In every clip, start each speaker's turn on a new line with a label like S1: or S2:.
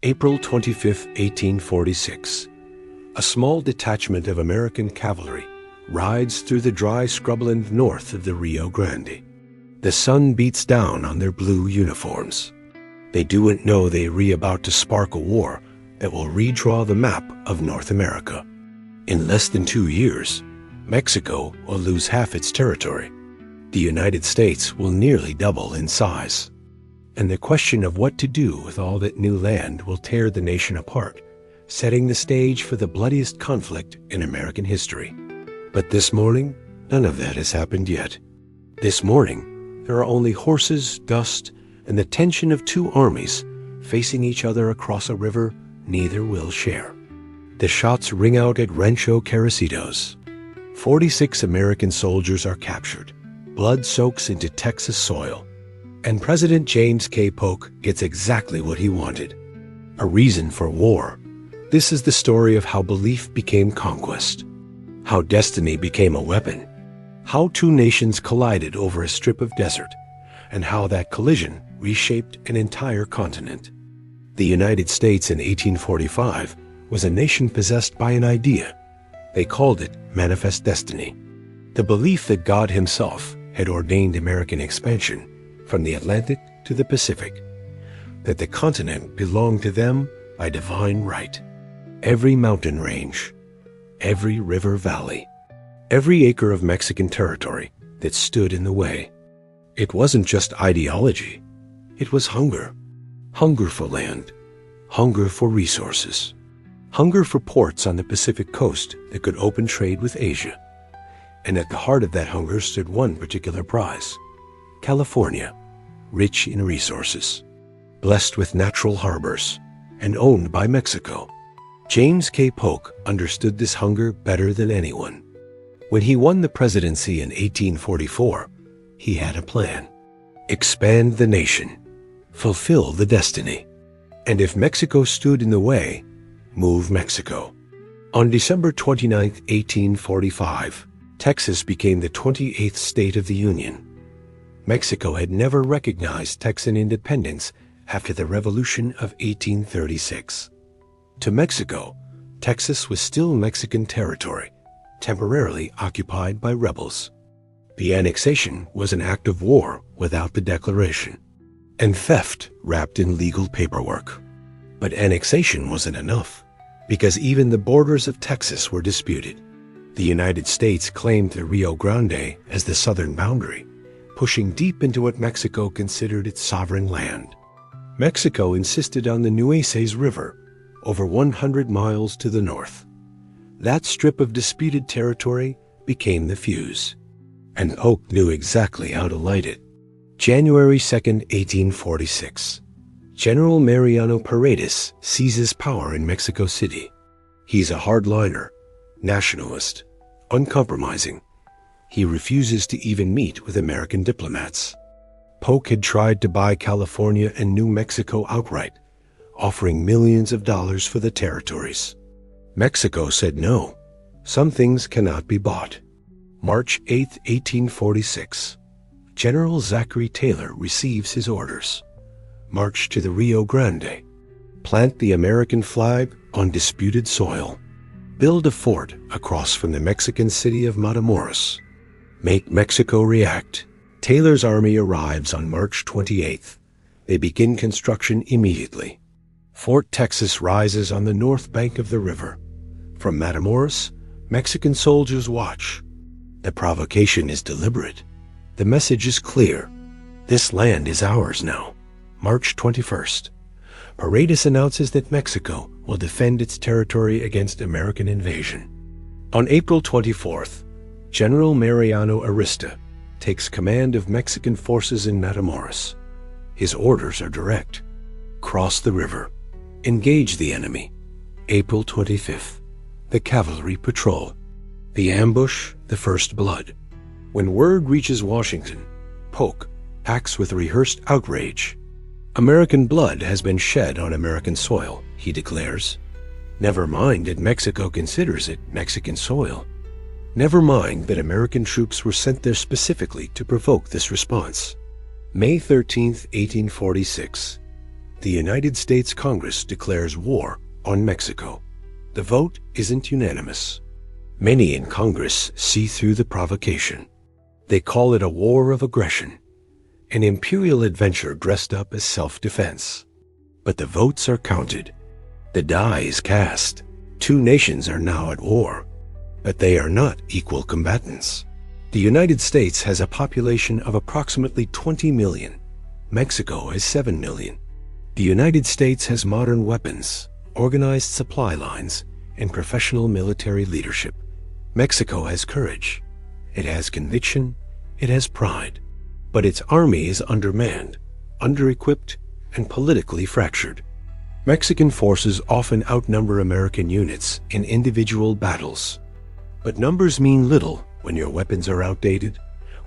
S1: April 25, 1846, a small detachment of American cavalry rides through the dry scrubland north of the Rio Grande. The sun beats down on their blue uniforms. They do't know they about to spark a war that will redraw the map of North America. In less than 2 years, Mexico will lose half its territory. The United States will nearly double in size. And the question of what to do with all that new land will tear the nation apart, setting the stage for the bloodiest conflict in American history. But this morning, none of that has happened yet. This morning, there are only horses, dust, and the tension of two armies facing each other across a river neither will share. The shots ring out at Rancho Carricitos. 46 American soldiers are captured. Blood soaks into Texas soil. And President James K. Polk gets exactly what he wanted. A reason for war. This is the story of how belief became conquest. How destiny became a weapon. How two nations collided over a strip of desert. And how that collision reshaped an entire continent. The United States in 1845 was a nation possessed by an idea. They called it manifest destiny. The belief that God himself had ordained American expansion from the Atlantic to the Pacific, that the continent belonged to them by divine right. Every mountain range, every river valley, every acre of Mexican territory that stood in the way. It wasn't just ideology, it was hunger. Hunger for land, hunger for resources, hunger for ports on the Pacific coast that could open trade with Asia. And at the heart of that hunger stood one particular prize: California, rich in resources, blessed with natural harbors, and owned by Mexico. James K. Polk understood this hunger better than anyone. When he won the presidency in 1844, he had a plan. Expand the nation, fulfill the destiny. And if Mexico stood in the way, move Mexico. On December 29, 1845, Texas became the 28th state of the Union. Mexico had never recognized Texan independence after the Revolution of 1836. To Mexico, Texas was still Mexican territory, temporarily occupied by rebels. The annexation was an act of war without the declaration, and theft wrapped in legal paperwork. But annexation wasn't enough, because even the borders of Texas were disputed. The United States claimed the Rio Grande as the southern boundary, pushing deep into what Mexico considered its sovereign land. Mexico insisted on the Nueces River, over 100 miles to the north. That strip of disputed territory became the fuse, and Polk knew exactly how to light it. January 2, 1846. General Mariano Paredes seizes power in Mexico City. He's a hardliner, nationalist, uncompromising. He refuses to even meet with American diplomats. Polk had tried to buy California and New Mexico outright, offering millions of dollars for the territories. Mexico said no. Some things cannot be bought. March 8, 1846. General Zachary Taylor receives his orders. March to the Rio Grande. Plant the American flag on disputed soil. Build a fort across from the Mexican city of Matamoros. Make Mexico react. Taylor's army arrives on March 28th. They begin construction immediately. Fort Texas rises on the north bank of the river. From Matamoros, Mexican soldiers watch. The provocation is deliberate. The message is clear. This land is ours now. March 21st. Paredes announces that Mexico will defend its territory against American invasion. On April 24th, General Mariano Arista takes command of Mexican forces in Matamoros. His orders are direct. Cross the river. Engage the enemy. April 25th. The cavalry patrol. The ambush, the first blood. When word reaches Washington, Polk acts with rehearsed outrage. American blood has been shed on American soil, he declares. Never mind that Mexico considers it Mexican soil. Never mind that American troops were sent there specifically to provoke this response. May 13, 1846. The United States Congress declares war on Mexico. The vote isn't unanimous. Many in Congress see through the provocation. They call it a war of aggression, an imperial adventure dressed up as self-defense. But the votes are counted. The die is cast. Two nations are now at war, but they are not equal combatants. The United States has a population of approximately 20 million. Mexico has 7 million. The United States has modern weapons, organized supply lines, and professional military leadership. Mexico has courage. It has conviction. It has pride. But its army is undermanned, under-equipped, and politically fractured. Mexican forces often outnumber American units in individual battles. But numbers mean little when your weapons are outdated,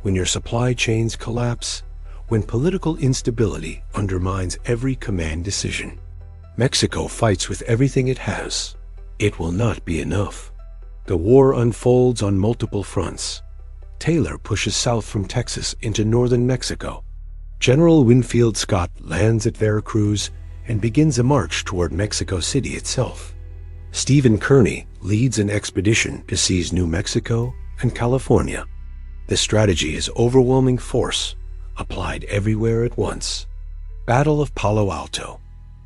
S1: when your supply chains collapse, when political instability undermines every command decision. Mexico fights with everything it has. It will not be enough. The war unfolds on multiple fronts. Taylor pushes south from Texas into northern Mexico. General Winfield Scott lands at Veracruz and begins a march toward Mexico City itself. Stephen Kearny leads an expedition to seize New Mexico and California. The strategy is overwhelming force, applied everywhere at once. Battle of Palo Alto,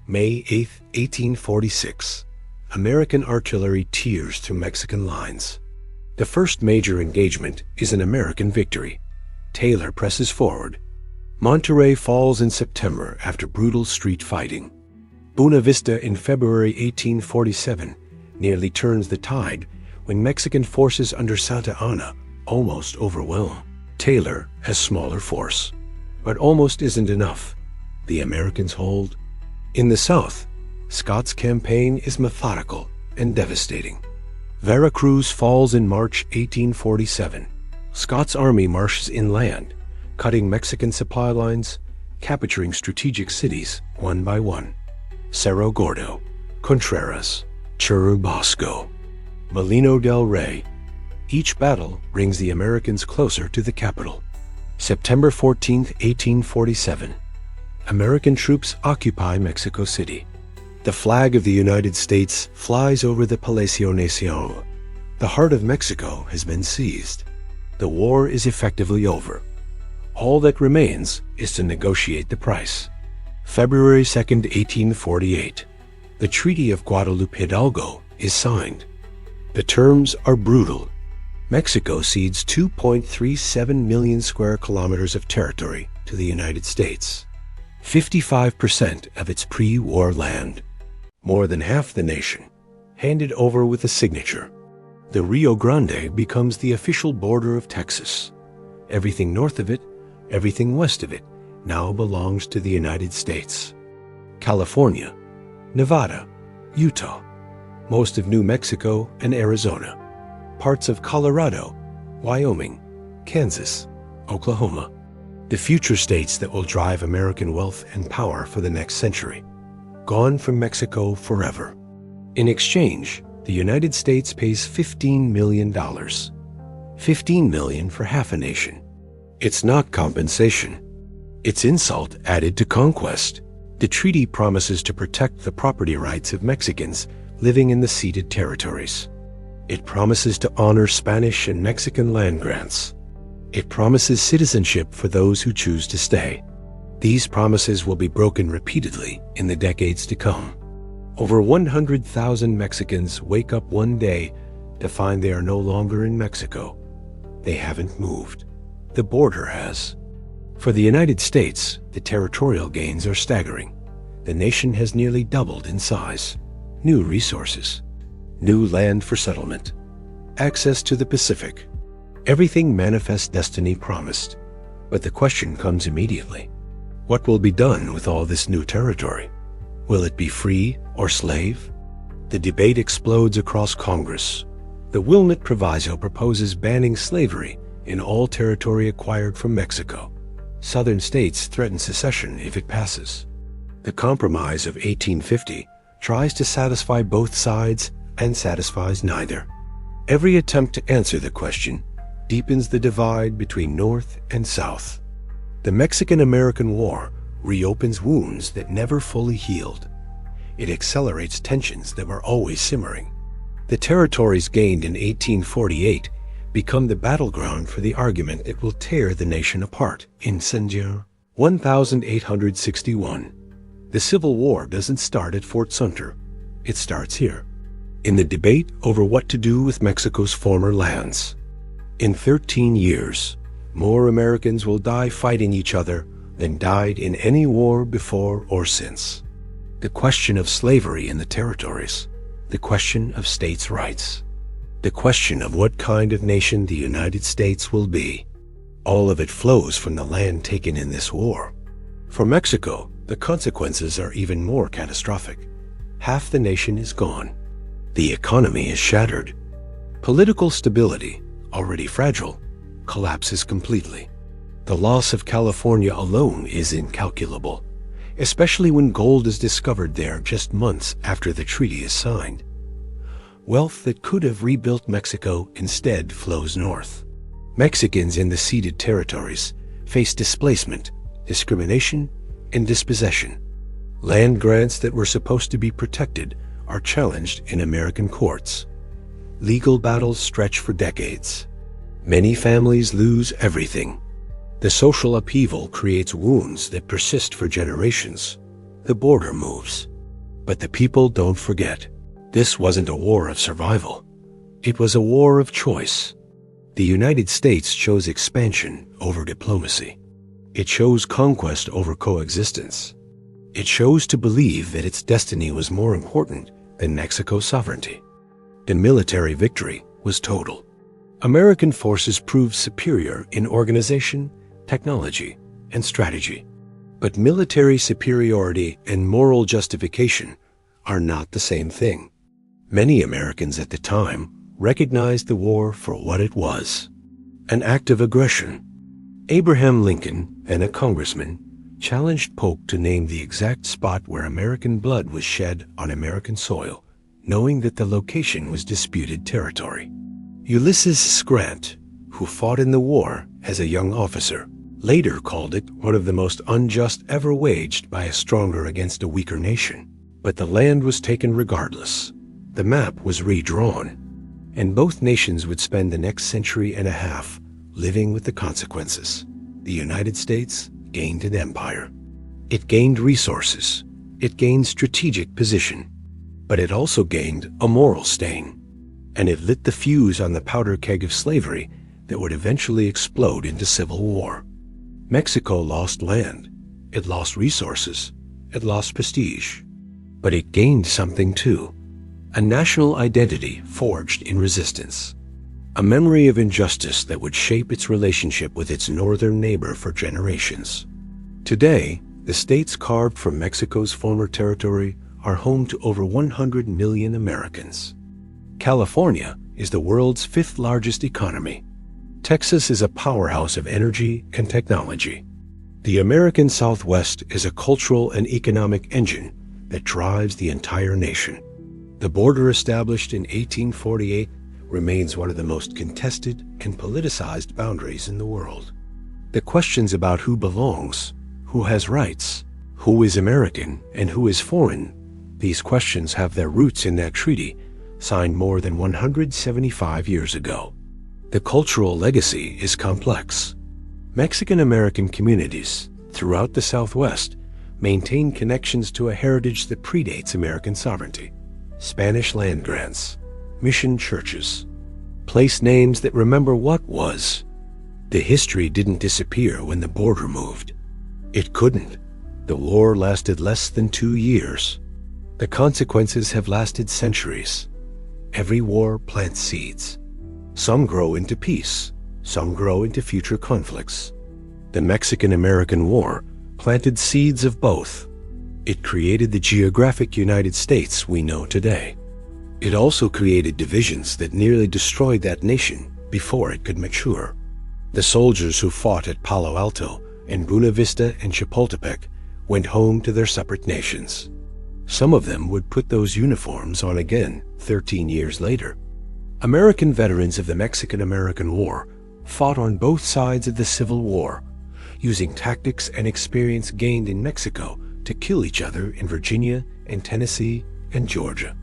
S1: May 8, 1846. American artillery tears through Mexican lines. The first major engagement is an American victory. Taylor presses forward. Monterrey falls in September after brutal street fighting. Buena Vista in February 1847 nearly turns the tide when Mexican forces under Santa Anna almost overwhelm. Taylor has smaller force, but almost isn't enough. The Americans hold. In the South, Scott's campaign is methodical and devastating. Veracruz falls in March 1847. Scott's army marches inland, cutting Mexican supply lines, capturing strategic cities one by one. Cerro Gordo, Contreras, Churubusco, Molino del Rey. Each battle brings the Americans closer to the capital. September 14, 1847. American troops occupy Mexico City. The flag of the United States flies over the Palacio Nacional. The heart of Mexico has been seized. The war is effectively over. All that remains is to negotiate the price. February 2, 1848. The Treaty of Guadalupe Hidalgo is signed. The terms are brutal. Mexico cedes 2.37 million square kilometers of territory to the United States, 55% of its pre-war land. More than half the nation, handed over with a signature. The Rio Grande becomes the official border of Texas. Everything north of it, everything west of it, now belongs to the United States. California, Nevada, Utah, most of New Mexico and Arizona, parts of Colorado, Wyoming, Kansas, Oklahoma, the future states that will drive American wealth and power for the next century. Gone from Mexico forever. In exchange, the United States pays $15 million. $15 million for half a nation. It's not compensation. It's insult added to conquest. The treaty promises to protect the property rights of Mexicans living in the ceded territories. It promises to honor Spanish and Mexican land grants. It promises citizenship for those who choose to stay. These promises will be broken repeatedly in the decades to come. Over 100,000 Mexicans wake up one day to find they are no longer in Mexico. They haven't moved. The border has. For the United States, the territorial gains are staggering. The nation has nearly doubled in size. New resources. New land for settlement. Access to the Pacific. Everything manifest destiny promised. But the question comes immediately. What will be done with all this new territory? Will it be free or slave? The debate explodes across Congress. The Wilmot Proviso proposes banning slavery in all territory acquired from Mexico. Southern states threaten secession if it passes. The Compromise of 1850 tries to satisfy both sides and satisfies neither. Every attempt to answer the question deepens the divide between North and South. The Mexican-American War reopens wounds that never fully healed. It accelerates tensions that were always simmering. The territories gained in 1848 become the battleground for the argument that will tear the nation apart. Incendiar 1861. The Civil War doesn't start at Fort Sumter. It starts here, in the debate over what to do with Mexico's former lands. In 13 years, more Americans will die fighting each other than died in any war before or since. The question of slavery in the territories, the question of states' rights, the question of what kind of nation the United States will be. All of it flows from the land taken in this war. For Mexico, the consequences are even more catastrophic. Half the nation is gone. The economy is shattered. Political stability, already fragile, collapses completely. The loss of California alone is incalculable, especially when gold is discovered there just months after the treaty is signed. Wealth that could have rebuilt Mexico instead flows north. Mexicans in the ceded territories face displacement, discrimination, and dispossession. Land grants that were supposed to be protected are challenged in American courts. Legal battles stretch for decades. Many families lose everything. The social upheaval creates wounds that persist for generations. The border moves. But the people don't forget. This wasn't a war of survival. It was a war of choice. The United States chose expansion over diplomacy. It chose conquest over coexistence. It chose to believe that its destiny was more important than Mexico's sovereignty. The military victory was total. American forces proved superior in organization, technology, and strategy. But military superiority and moral justification are not the same thing. Many Americans at the time recognized the war for what it was, an act of aggression. Abraham Lincoln and a congressman challenged Polk to name the exact spot where American blood was shed on American soil, knowing that the location was disputed territory. Ulysses S. Grant, who fought in the war as a young officer, later called it one of the most unjust ever waged by a stronger against a weaker nation. But the land was taken regardless. The map was redrawn, and both nations would spend the next century and a half living with the consequences. The United States gained an empire. It gained resources. It gained strategic position. But it also gained a moral stain, and it lit the fuse on the powder keg of slavery that would eventually explode into civil war. Mexico lost land. It lost resources. It lost prestige. But it gained something too. A national identity forged in resistance. A memory of injustice that would shape its relationship with its northern neighbor for generations. Today, the states carved from Mexico's former territory are home to over 100 million Americans. California is the world's fifth largest economy. Texas is a powerhouse of energy and technology. The American Southwest is a cultural and economic engine that drives the entire nation. The border established in 1848 remains one of the most contested and politicized boundaries in the world. The questions about who belongs, who has rights, who is American, and who is foreign, these questions have their roots in that treaty signed more than 175 years ago. The cultural legacy is complex. Mexican-American communities throughout the Southwest maintain connections to a heritage that predates American sovereignty. Spanish land grants, mission churches, place names that remember what was. The history didn't disappear when the border moved. It couldn't. The war lasted less than 2 years. The consequences have lasted centuries. Every war plants seeds. Some grow into peace. Some grow into future conflicts. The Mexican-American War planted seeds of both. It created the geographic United States we know today. It also created divisions that nearly destroyed that nation before it could mature. The soldiers who fought at Palo Alto and Buena Vista and Chapultepec went home to their separate nations. Some of them would put those uniforms on again 13 years later. American veterans of the Mexican-American War fought on both sides of the Civil War. using tactics and experience gained in Mexico to kill each other in Virginia and Tennessee and Georgia.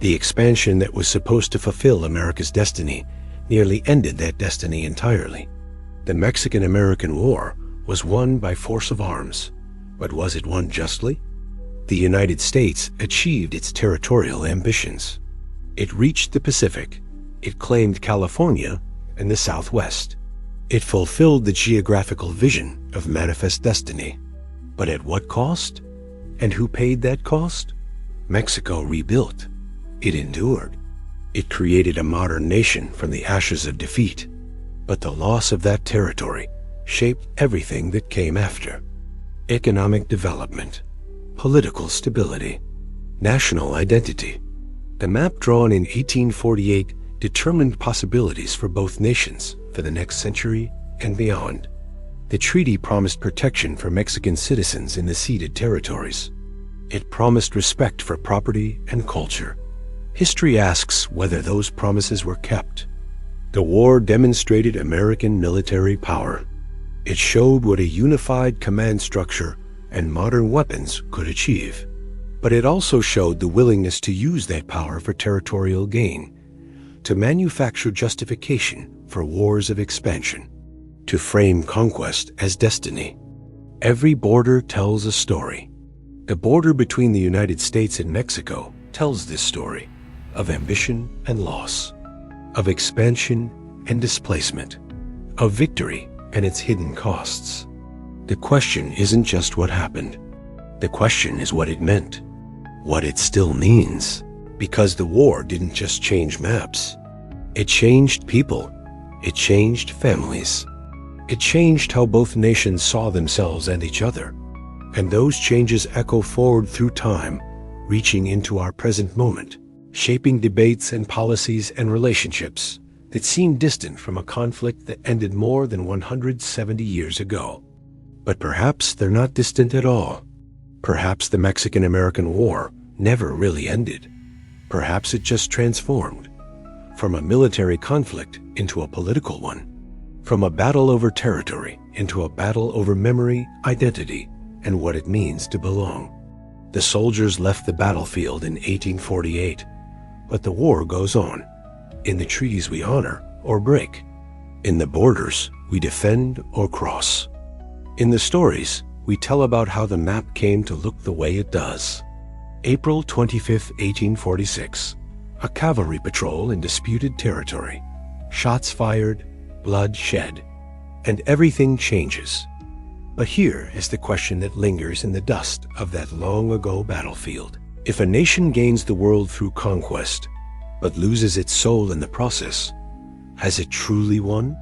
S1: The expansion that was supposed to fulfill America's destiny nearly ended that destiny entirely. The Mexican-American War was won by force of arms, but was it won justly? The United States achieved its territorial ambitions. It reached the Pacific. It claimed California and the Southwest. It fulfilled the geographical vision of manifest destiny. But at what cost? And who paid that cost? Mexico rebuilt. It endured. It created a modern nation from the ashes of defeat. But the loss of that territory shaped everything that came after. Economic development, political stability, national identity. The map drawn in 1848 determined possibilities for both nations for the next century and beyond. The treaty promised protection for Mexican citizens in the ceded territories. It promised respect for property and culture. History asks whether those promises were kept. The war demonstrated American military power. It showed what a unified command structure and modern weapons could achieve. But it also showed the willingness to use that power for territorial gain, to manufacture justification for wars of expansion, to frame conquest as destiny. Every border tells a story. The border between the United States and Mexico tells this story of ambition and loss, of expansion and displacement, of victory and its hidden costs. The question isn't just what happened. The question is what it meant, what it still means. Because the war didn't just change maps. It changed people. It changed families. It changed how both nations saw themselves and each other. And those changes echo forward through time, reaching into our present moment, shaping debates and policies and relationships that seem distant from a conflict that ended more than 170 years ago. But perhaps they're not distant at all. Perhaps the Mexican-American War never really ended. Perhaps it just transformed from a military conflict into a political one, from a battle over territory into a battle over memory, identity, and what it means to belong. The soldiers left the battlefield in 1848, but the war goes on. In the treaties we honor or break. In the borders we defend or cross. In the stories we tell about how the map came to look the way it does. April 25, 1846. A cavalry patrol in disputed territory. Shots fired, blood shed, and everything changes. But here is the question that lingers in the dust of that long-ago battlefield. If a nation gains the world through conquest, but loses its soul in the process, has it truly won?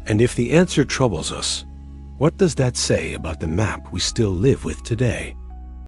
S1: And if the answer troubles us, what does that say about the map we still live with today?